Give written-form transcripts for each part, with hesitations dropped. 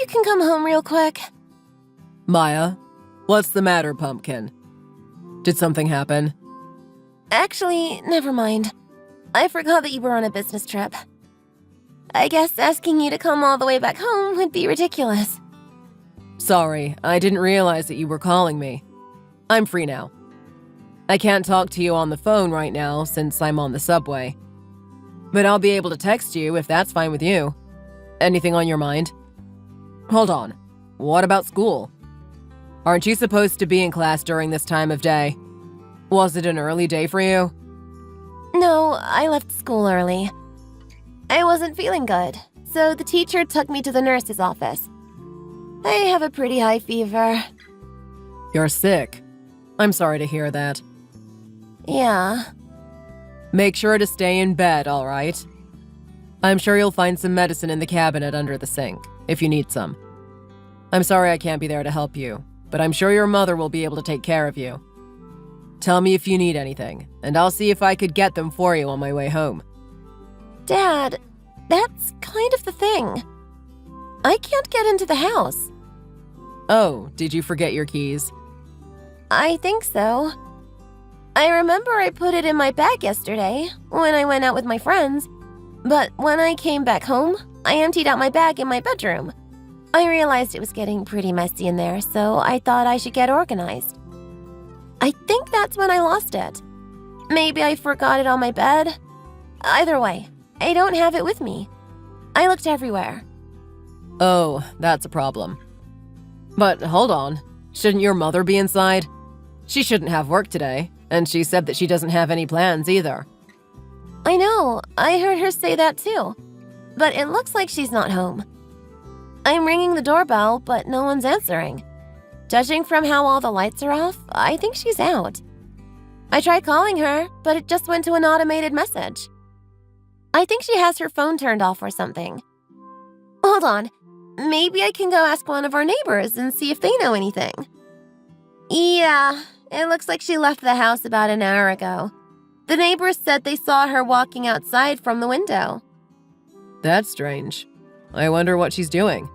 you can come home real quick? Maya, what's the matter, Pumpkin? Did something happen? Actually, never mind. I forgot that you were on a business trip. I guess asking you to come all the way back home would be ridiculous. Sorry, I didn't realize that you were calling me. I'm free now. I can't talk to you on the phone right now since I'm on the subway. But I'll be able to text you if that's fine with you. Anything on your mind? Hold on. What about school? Aren't you supposed to be in class during this time of day? Was it an early day for you? No, I left school early. I wasn't feeling good, so the teacher took me to the nurse's office. I have a pretty high fever. You're sick. I'm sorry to hear that. Yeah. Make sure to stay in bed, all right? I'm sure you'll find some medicine in the cabinet under the sink, if you need some. I'm sorry I can't be there to help you, but I'm sure your mother will be able to take care of you. Tell me if you need anything, and I'll see if I could get them for you on my way home. Dad, that's kind of the thing. I can't get into the house. Oh, did you forget your keys? I think so. I remember I put it in my bag yesterday when I went out with my friends, but when I came back home, I emptied out my bag in my bedroom. I realized it was getting pretty messy in there, so I thought I should get organized. I think that's when I lost it. Maybe I forgot it on my bed. Either way, I don't have it with me. I looked everywhere. Oh, that's a problem. But hold on, shouldn't your mother be inside? She shouldn't have work today, and she said that she doesn't have any plans either. I know, I heard her say that too. But it looks like she's not home. I'm ringing the doorbell, but no one's answering. Judging from how all the lights are off, I think she's out. I tried calling her, but it just went to an automated message. I think she has her phone turned off or something. Hold on, maybe I can go ask one of our neighbors and see if they know anything. Yeah, it looks like she left the house about an hour ago. The neighbors said they saw her walking outside from the window. That's strange. I wonder what she's doing.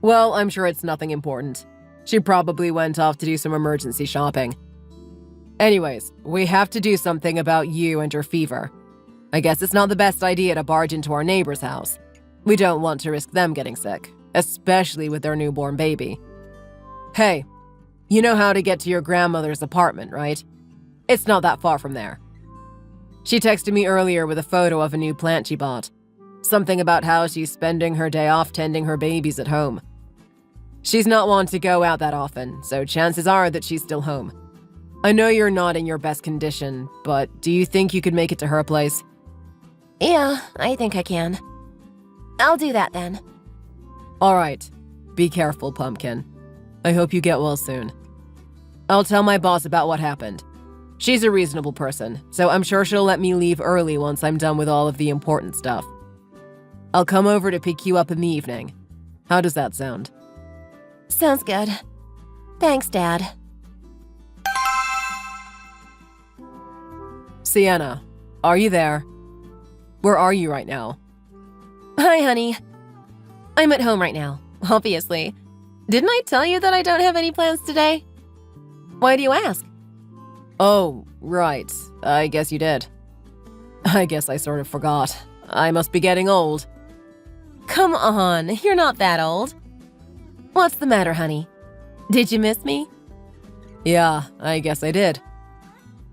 Well, I'm sure it's nothing important. She probably went off to do some emergency shopping. Anyways, we have to do something about you and your fever. I guess it's not the best idea to barge into our neighbor's house. We don't want to risk them getting sick, especially with their newborn baby. Hey, you know how to get to your grandmother's apartment, right? It's not that far from there. She texted me earlier with a photo of a new plant she bought. Something about how she's spending her day off tending her babies at home. She's not one to go out that often, so chances are that she's still home. I know you're not in your best condition, but do you think you could make it to her place? Yeah, I think I can. I'll do that then. All right. Be careful, Pumpkin. I hope you get well soon. I'll tell my boss about what happened. She's a reasonable person, so I'm sure she'll let me leave early once I'm done with all of the important stuff. I'll come over to pick you up in the evening. How does that sound? Sounds good. Thanks, Dad. Sienna, are you there? Where are you right now? Hi, honey. I'm at home right now, obviously. Didn't I tell you that I don't have any plans today? Why do you ask? Oh, right. I guess you did. I guess I sort of forgot. I must be getting old. Come on, you're not that old. What's the matter, honey? Did you miss me? Yeah, I guess I did.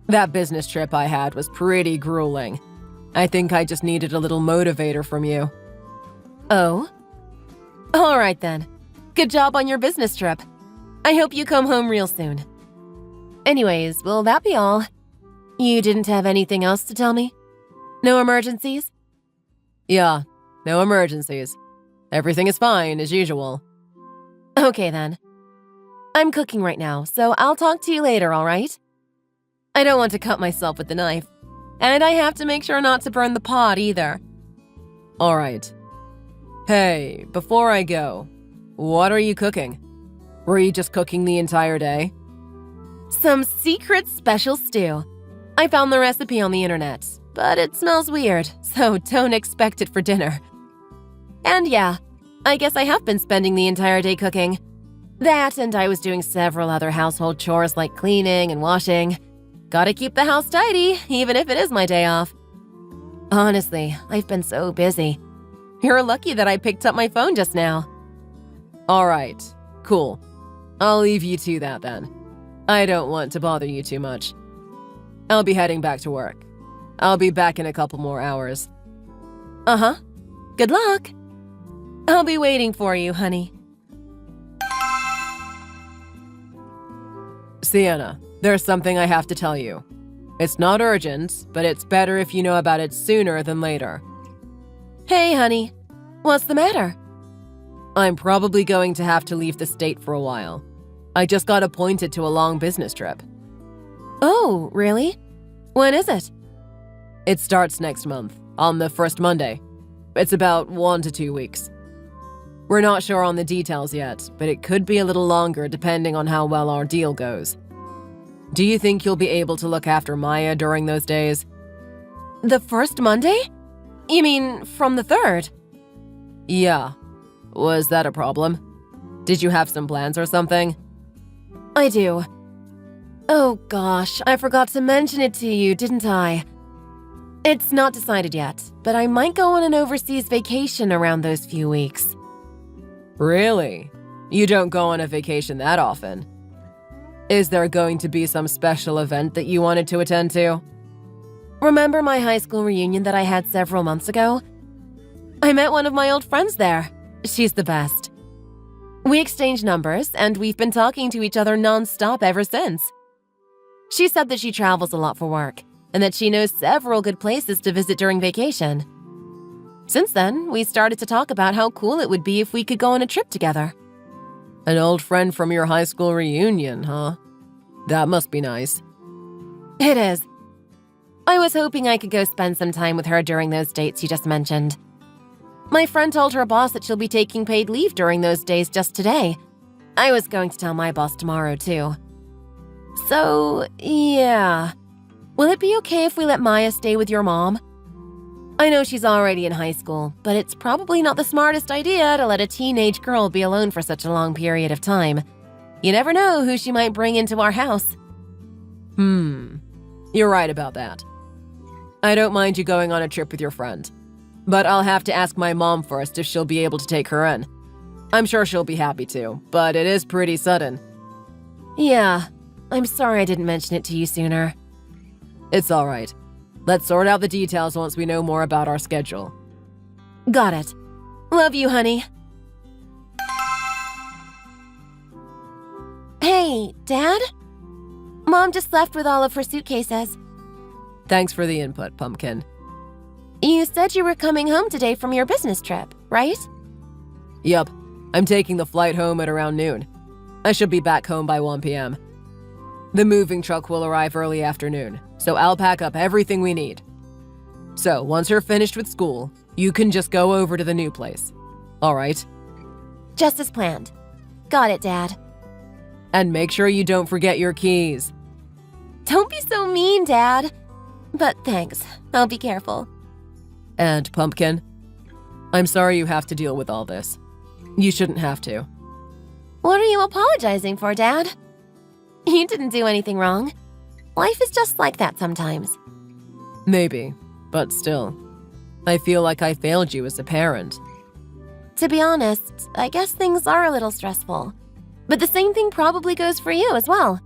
That business trip I had was pretty grueling. I think I just needed a little motivator from you. Oh? All right then. Good job on your business trip. I hope you come home real soon. Anyways, will that be all? You didn't have anything else to tell me? No emergencies? Yeah, no emergencies. Everything is fine, as usual. Okay then. I'm cooking right now, so I'll talk to you later, all right? I don't want to cut myself with the knife. And I have to make sure not to burn the pot either. All right. Hey, before I go, what are you cooking? Were you just cooking the entire day? Some secret special stew. I found the recipe on the internet, but it smells weird, so don't expect it for dinner. And yeah, I guess I have been spending the entire day cooking. That, and I was doing several other household chores like cleaning and washing. Gotta keep the house tidy, even if it is my day off. Honestly, I've been so busy. You're lucky that I picked up my phone just now. All right, cool. I'll leave you to that then. I don't want to bother you too much. I'll be heading back to work. I'll be back in a couple more hours. Uh-huh. Good luck. I'll be waiting for you, honey. Sienna, there's something I have to tell you. It's not urgent, but it's better if you know about it sooner than later. Hey, honey. What's the matter? I'm probably going to have to leave the state for a while. I just got appointed to a long business trip. Oh, really? When is it? It starts next month, on the first Monday. It's about 1 to 2 weeks. We're not sure on the details yet, but it could be a little longer depending on how well our deal goes. Do you think you'll be able to look after Maya during those days? The first Monday? You mean from the 3rd? Yeah. Was that a problem? Did you have some plans or something? I do. Oh gosh, I forgot to mention it to you, didn't I? It's not decided yet, but I might go on an overseas vacation around those few weeks. Really? You don't go on a vacation that often. Is there going to be some special event that you wanted to attend to? Remember my high school reunion that I had several months ago? I met one of my old friends there. She's the best. We exchanged numbers, and we've been talking to each other nonstop ever since. She said that she travels a lot for work, and that she knows several good places to visit during vacation. Since then, we started to talk about how cool it would be if we could go on a trip together. An old friend from your high school reunion, huh? That must be nice. It is. I was hoping I could go spend some time with her during those dates you just mentioned. My friend told her boss that she'll be taking paid leave during those days just today. I was going to tell my boss tomorrow, too. So, yeah. Will it be okay if we let Maya stay with your mom? I know she's already in high school, but it's probably not the smartest idea to let a teenage girl be alone for such a long period of time. You never know who she might bring into our house. You're right about that. I don't mind you going on a trip with your friend, but I'll have to ask my mom first if she'll be able to take her in. I'm sure she'll be happy to, but it is pretty sudden. Yeah, I'm sorry I didn't mention it to you sooner. It's all right. Let's sort out the details once we know more about our schedule. Got it. Love you, honey. Hey, Dad? Mom just left with all of her suitcases. Thanks for the input, Pumpkin. You said you were coming home today from your business trip, right? Yup. I'm taking the flight home at around noon. I should be back home by 1 p.m. The moving truck will arrive early afternoon, so I'll pack up everything we need. So, once you're finished with school, you can just go over to the new place. All right? Just as planned. Got it, Dad. And make sure you don't forget your keys. Don't be so mean, Dad. But thanks. I'll be careful. And, Pumpkin, I'm sorry you have to deal with all this. You shouldn't have to. What are you apologizing for, Dad? You didn't do anything wrong. Life is just like that sometimes. Maybe, but still. I feel like I failed you as a parent. To be honest, I guess things are a little stressful. But the same thing probably goes for you as well.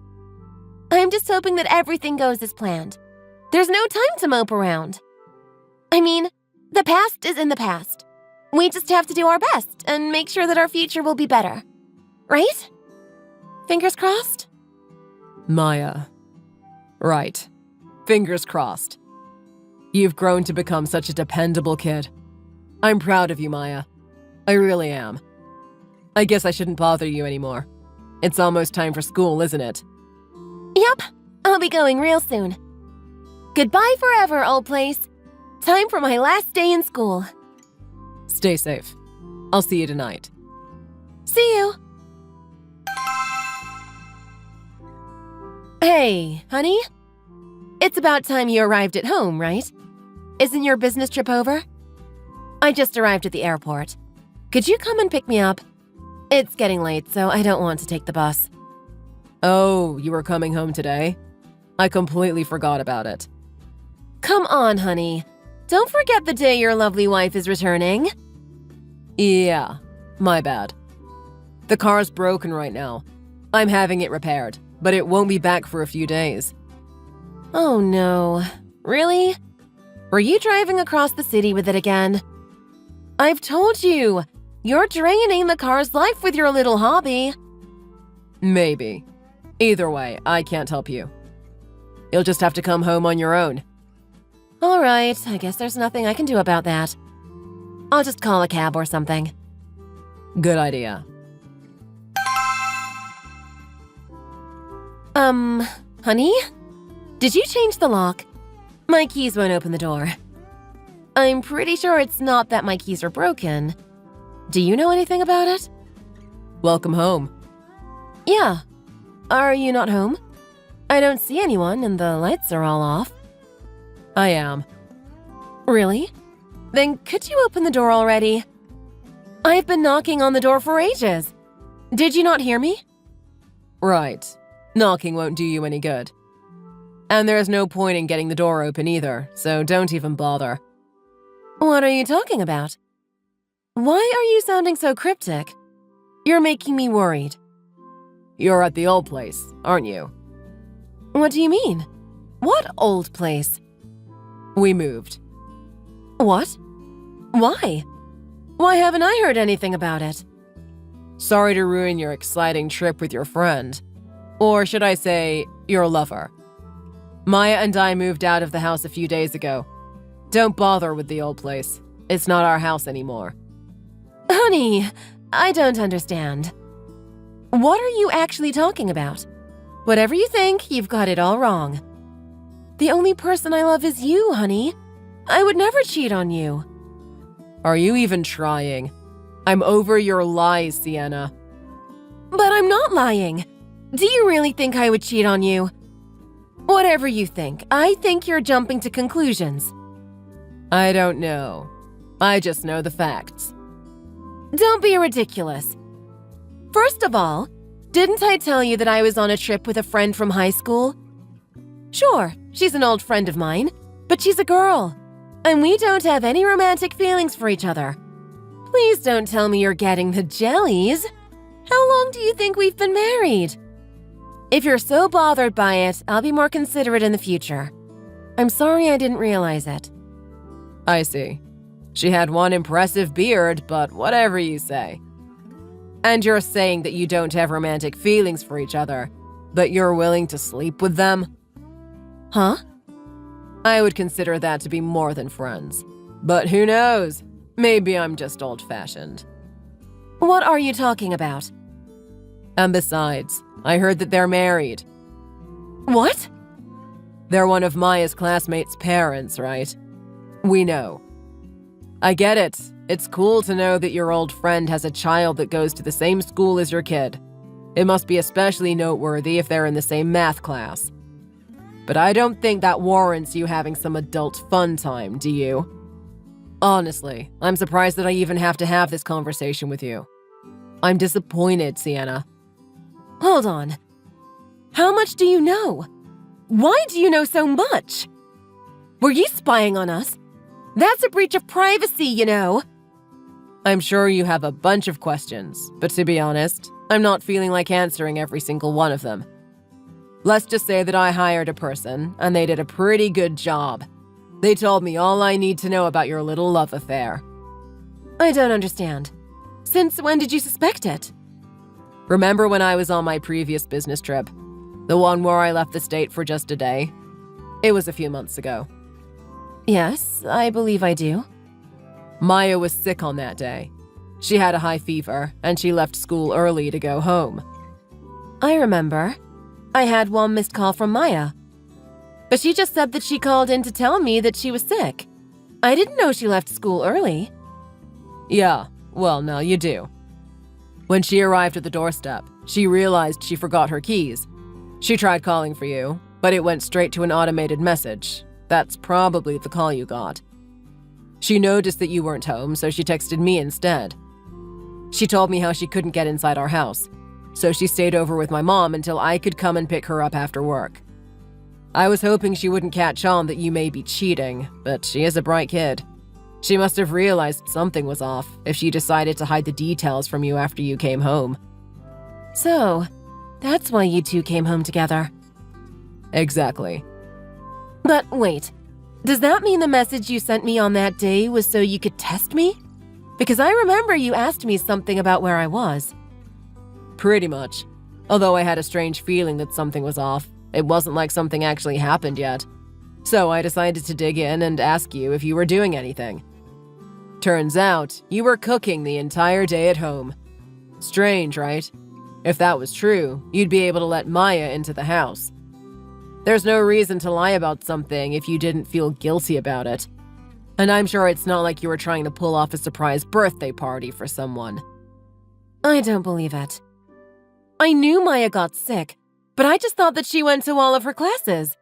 I'm just hoping that everything goes as planned. There's no time to mope around. I mean, the past is in the past. We just have to do our best and make sure that our future will be better. Right? Fingers crossed? Maya. Right. Fingers crossed. You've grown to become such a dependable kid. I'm proud of you, Maya. I really am. I guess I shouldn't bother you anymore. It's almost time for school, isn't it? Yep. I'll be going real soon. Goodbye forever, old place. Time for my last day in school. Stay safe. I'll see you tonight. See you. Hey, honey? It's about time you arrived at home, right? Isn't your business trip over? I just arrived at the airport. Could you come and pick me up? It's getting late, so I don't want to take the bus. Oh, you were coming home today? I completely forgot about it. Come on, honey. Don't forget the day your lovely wife is returning. Yeah, my bad. The car's broken right now. I'm having it repaired, but it won't be back for a few days. Oh no. Really? Were you driving across the city with it again? I've told you, you're draining the car's life with your little hobby. Maybe. Either way, I can't help you. You'll just have to come home on your own. All right, I guess there's nothing I can do about that. I'll just call a cab or something. Good idea. Honey? Did you change the lock? My keys won't open the door. I'm pretty sure it's not that my keys are broken. Do you know anything about it? Welcome home. Yeah. Are you not home? I don't see anyone and the lights are all off. I am. Really? Then could you open the door already? I've been knocking on the door for ages. Did you not hear me? Right. Knocking won't do you any good. And there's no point in getting the door open either, so don't even bother. What are you talking about? Why are you sounding so cryptic? You're making me worried. You're at the old place, aren't you? What do you mean? What old place? We moved. What? Why? Why haven't I heard anything about it? Sorry to ruin your exciting trip with your friend. Or should I say, your lover. Maya and I moved out of the house a few days ago. Don't bother with the old place. It's not our house anymore. Honey, I don't understand. What are you actually talking about? Whatever you think, you've got it all wrong. The only person I love is you, honey. I would never cheat on you. Are you even trying? I'm over your lies, Sienna. But I'm not lying. Do you really think I would cheat on you? Whatever you think, I think you're jumping to conclusions. I don't know. I just know the facts. Don't be ridiculous. First of all, didn't I tell you that I was on a trip with a friend from high school? Sure, she's an old friend of mine, but she's a girl, and we don't have any romantic feelings for each other. Please don't tell me you're getting the jellies. How long do you think we've been married? If you're so bothered by it, I'll be more considerate in the future. I'm sorry I didn't realize it. I see. She had one impressive beard, but whatever you say. And you're saying that you don't have romantic feelings for each other, but you're willing to sleep with them? Huh? I would consider that to be more than friends. But who knows? Maybe I'm just old-fashioned. What are you talking about? And besides, I heard that they're married. What? They're one of Maya's classmates' parents, right? We know. I get it. It's cool to know that your old friend has a child that goes to the same school as your kid. It must be especially noteworthy if they're in the same math class. But I don't think that warrants you having some adult fun time, do you? Honestly, I'm surprised that I even have to have this conversation with you. I'm disappointed, Sienna. Hold on. How much do you know? Why do you know so much? Were you spying on us? That's a breach of privacy, you know. I'm sure you have a bunch of questions, but to be honest, I'm not feeling like answering every single one of them. Let's just say that I hired a person, and they did a pretty good job. They told me all I need to know about your little love affair. I don't understand. Since when did you suspect it? Remember when I was on my previous business trip? The one where I left the state for just a day? It was a few months ago. Yes, I believe I do. Maya was sick on that day. She had a high fever, and she left school early to go home. I remember. I had one missed call from Maya. But she just said that she called in to tell me that she was sick. I didn't know she left school early. Yeah, well, now you do. When she arrived at the doorstep, she realized she forgot her keys. She tried calling for you, but it went straight to an automated message. That's probably the call you got. She noticed that you weren't home, so she texted me instead. She told me how she couldn't get inside our house, so she stayed over with my mom until I could come and pick her up after work. I was hoping she wouldn't catch on that you may be cheating, but she is a bright kid. She must have realized something was off if she decided to hide the details from you after you came home. So, that's why you two came home together. Exactly. But wait, does that mean the message you sent me on that day was so you could test me? Because I remember you asked me something about where I was. Pretty much. Although I had a strange feeling that something was off. It wasn't like something actually happened yet. So I decided to dig in and ask you if you were doing anything. Turns out, you were cooking the entire day at home. Strange, right? If that was true, you'd be able to let Maya into the house. There's no reason to lie about something if you didn't feel guilty about it. And I'm sure it's not like you were trying to pull off a surprise birthday party for someone. I don't believe it. I knew Maya got sick, but I just thought that she went to all of her classes.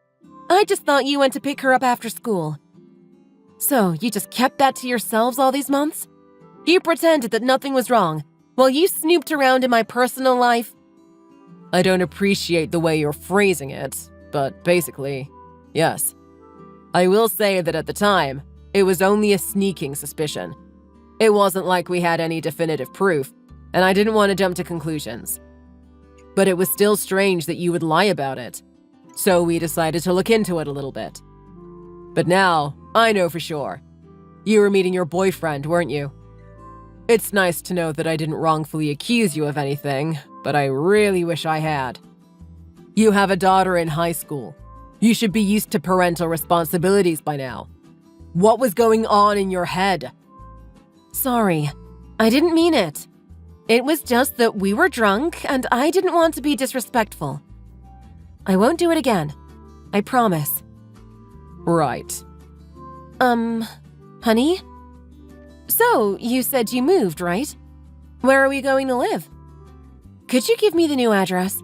I just thought you went to pick her up after school. So, you just kept that to yourselves all these months? You pretended that nothing was wrong, while you snooped around in my personal life? I don't appreciate the way you're phrasing it, but basically, yes. I will say that at the time, it was only a sneaking suspicion. It wasn't like we had any definitive proof, and I didn't want to jump to conclusions. But it was still strange that you would lie about it, so we decided to look into it a little bit. But now, I know for sure. You were meeting your boyfriend, weren't you? It's nice to know that I didn't wrongfully accuse you of anything, but I really wish I had. You have a daughter in high school. You should be used to parental responsibilities by now. What was going on in your head? Sorry, I didn't mean it. It was just that we were drunk and I didn't want to be disrespectful. I won't do it again. I promise. Right. Honey? So, you said you moved, right? Where are we going to live? Could you give me the new address?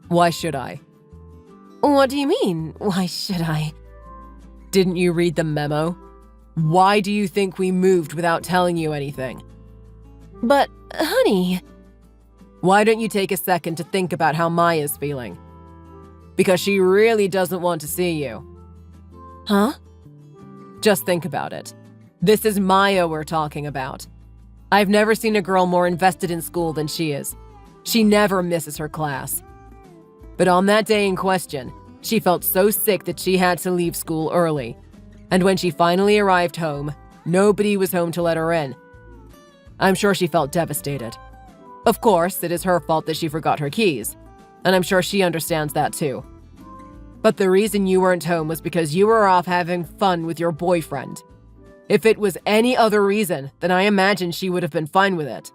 Why should I? What do you mean, why should I? Didn't you read the memo? Why do you think we moved without telling you anything? But, honey… Why don't you take a second to think about how Maya's feeling? Because she really doesn't want to see you. Huh? Just think about it. This is Maya we're talking about. I've never seen a girl more invested in school than she is. She never misses her class. But on that day in question, she felt so sick that she had to leave school early. And when she finally arrived home, nobody was home to let her in. I'm sure she felt devastated. Of course, it is her fault that she forgot her keys, and I'm sure she understands that too. But the reason you weren't home was because you were off having fun with your boyfriend. If it was any other reason, then I imagine she would have been fine with it.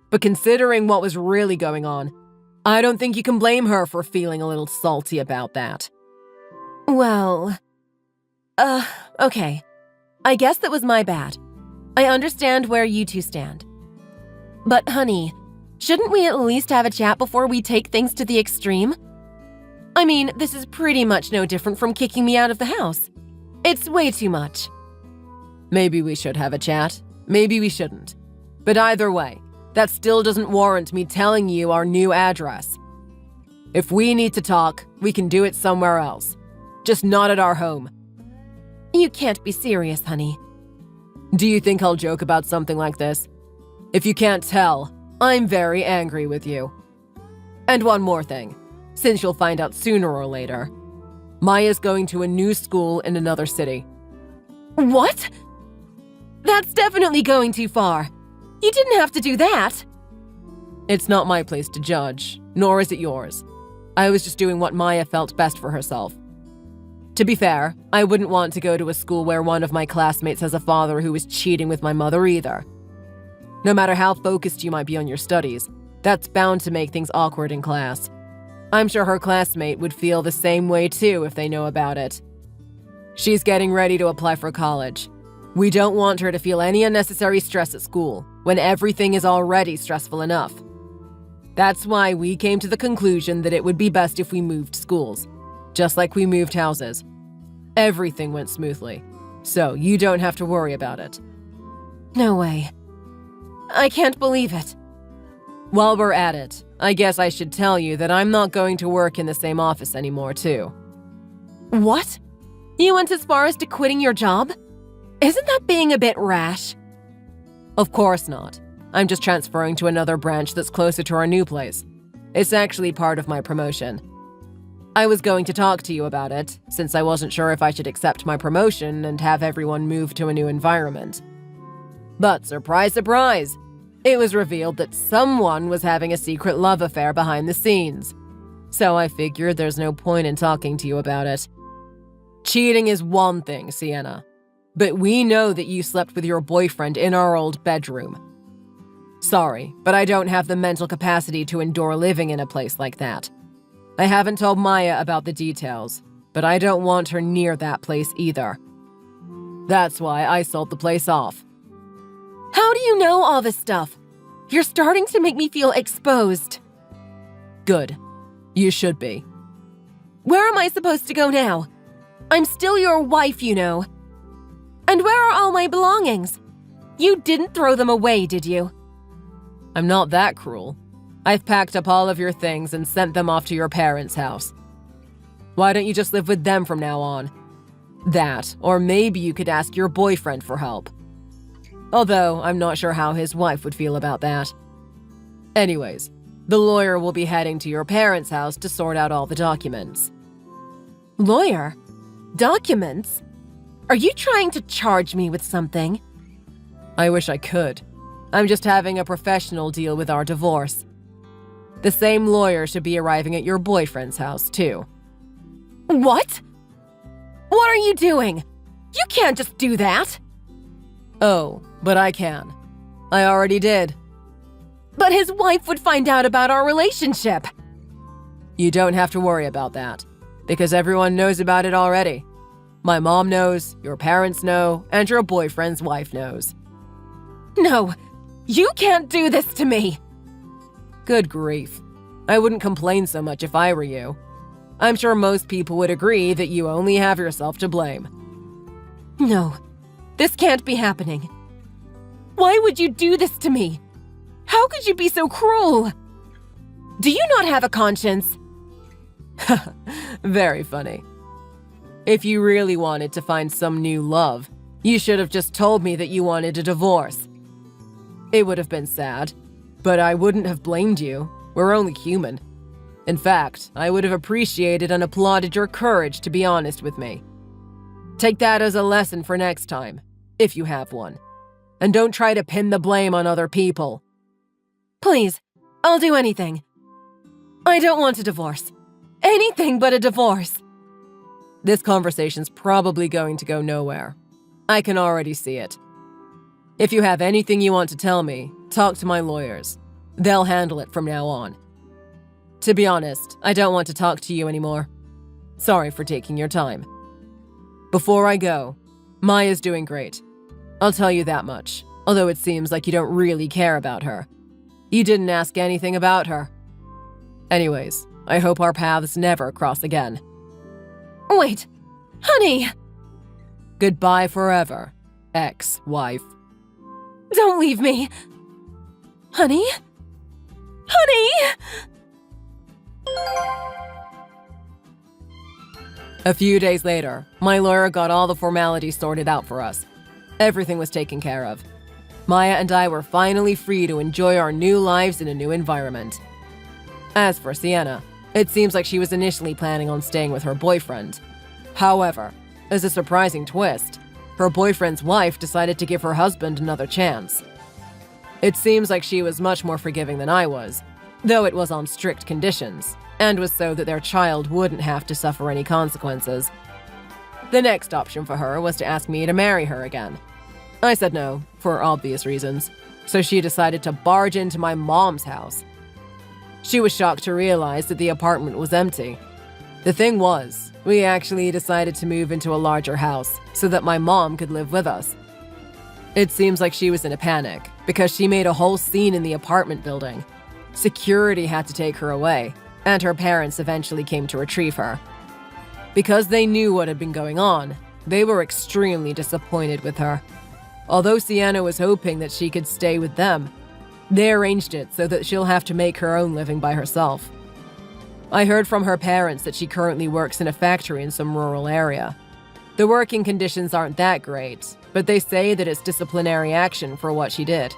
But considering what was really going on, I don't think you can blame her for feeling a little salty about that. Well… okay. I guess that was my bad. I understand where you two stand. But honey, shouldn't we at least have a chat before we take things to the extreme? I mean, this is pretty much no different from kicking me out of the house. It's way too much. Maybe we should have a chat. Maybe we shouldn't. But either way, that still doesn't warrant me telling you our new address. If we need to talk, we can do it somewhere else. Just not at our home. You can't be serious, honey. Do you think I'll joke about something like this? If you can't tell, I'm very angry with you. And one more thing, since you'll find out sooner or later. Maya's going to a new school in another city. What? That's definitely going too far. You didn't have to do that. It's not my place to judge, nor is it yours. I was just doing what Maya felt best for herself. To be fair, I wouldn't want to go to a school where one of my classmates has a father who is cheating with my mother either. No matter how focused you might be on your studies, that's bound to make things awkward in class. I'm sure her classmate would feel the same way too if they know about it. She's getting ready to apply for college. We don't want her to feel any unnecessary stress at school when everything is already stressful enough. That's why we came to the conclusion that it would be best if we moved schools, just like we moved houses. Everything went smoothly, so you don't have to worry about it. No way. I can't believe it. While we're at it, I guess I should tell you that I'm not going to work in the same office anymore, too. What? You went as far as to quitting your job? Isn't that being a bit rash? Of course not. I'm just transferring to another branch that's closer to our new place. It's actually part of my promotion. I was going to talk to you about it, since I wasn't sure if I should accept my promotion and have everyone move to a new environment. But surprise, surprise! It was revealed that someone was having a secret love affair behind the scenes. So I figured there's no point in talking to you about it. Cheating is one thing, Sienna. But we know that you slept with your boyfriend in our old bedroom. Sorry, but I don't have the mental capacity to endure living in a place like that. I haven't told Maya about the details, but I don't want her near that place either. That's why I sold the place off. How do you know all this stuff? You're starting to make me feel exposed. Good. You should be. Where am I supposed to go now? I'm still your wife, you know. And where are all my belongings? You didn't throw them away, did you? I'm not that cruel. I've packed up all of your things and sent them off to your parents' house. Why don't you just live with them from now on? That, or maybe you could ask your boyfriend for help. Although, I'm not sure how his wife would feel about that. Anyways, the lawyer will be heading to your parents' house to sort out all the documents. Lawyer? Documents? Are you trying to charge me with something? I wish I could. I'm just having a professional deal with our divorce. The same lawyer should be arriving at your boyfriend's house, too. What? What are you doing? You can't just do that. Oh, but I can. I already did. But his wife would find out about our relationship. You don't have to worry about that, because everyone knows about it already. My mom knows, your parents know, and your boyfriend's wife knows. No, you can't do this to me. Good grief. I wouldn't complain so much if I were you. I'm sure most people would agree that you only have yourself to blame. No, this can't be happening. Why would you do this to me? How could you be so cruel? Do you not have a conscience? Very funny. If you really wanted to find some new love, you should have just told me that you wanted a divorce. It would have been sad, but I wouldn't have blamed you. We're only human. In fact, I would have appreciated and applauded your courage to be honest with me. Take that as a lesson for next time, if you have one. And don't try to pin the blame on other people. Please, I'll do anything. I don't want a divorce. Anything but a divorce. This conversation's probably going to go nowhere. I can already see it. If you have anything you want to tell me, talk to my lawyers. They'll handle it from now on. To be honest, I don't want to talk to you anymore. Sorry for taking your time. Before I go, Maya's doing great. I'll tell you that much, although it seems like you don't really care about her. You didn't ask anything about her. Anyways, I hope our paths never cross again. Wait, honey! Goodbye forever, ex-wife. Don't leave me! Honey? Honey! A few days later, my lawyer got all the formalities sorted out for us. Everything was taken care of. Maya and I were finally free to enjoy our new lives in a new environment. As for Sienna, it seems like she was initially planning on staying with her boyfriend. However, as a surprising twist, her boyfriend's wife decided to give her husband another chance. It seems like she was much more forgiving than I was, though it was on strict conditions, and was so that their child wouldn't have to suffer any consequences. The next option for her was to ask me to marry her again. I said no, for obvious reasons, so she decided to barge into my mom's house. She was shocked to realize that the apartment was empty. The thing was, we actually decided to move into a larger house so that my mom could live with us. It seems like she was in a panic because she made a whole scene in the apartment building. Security had to take her away, and her parents eventually came to retrieve her. Because they knew what had been going on, they were extremely disappointed with her. Although Sienna was hoping that she could stay with them, They arranged it so that she'll have to make her own living by herself. I heard from her parents that she currently works in a factory in some rural area. The working conditions aren't that great, but they say that it's disciplinary action for what she did.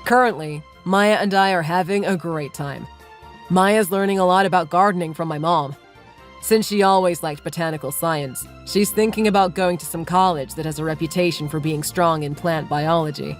Currently, Maya and I are having a great time. Maya's learning a lot about gardening from my mom. Since she always liked botanical science, she's thinking about going to some college that has a reputation for being strong in plant biology.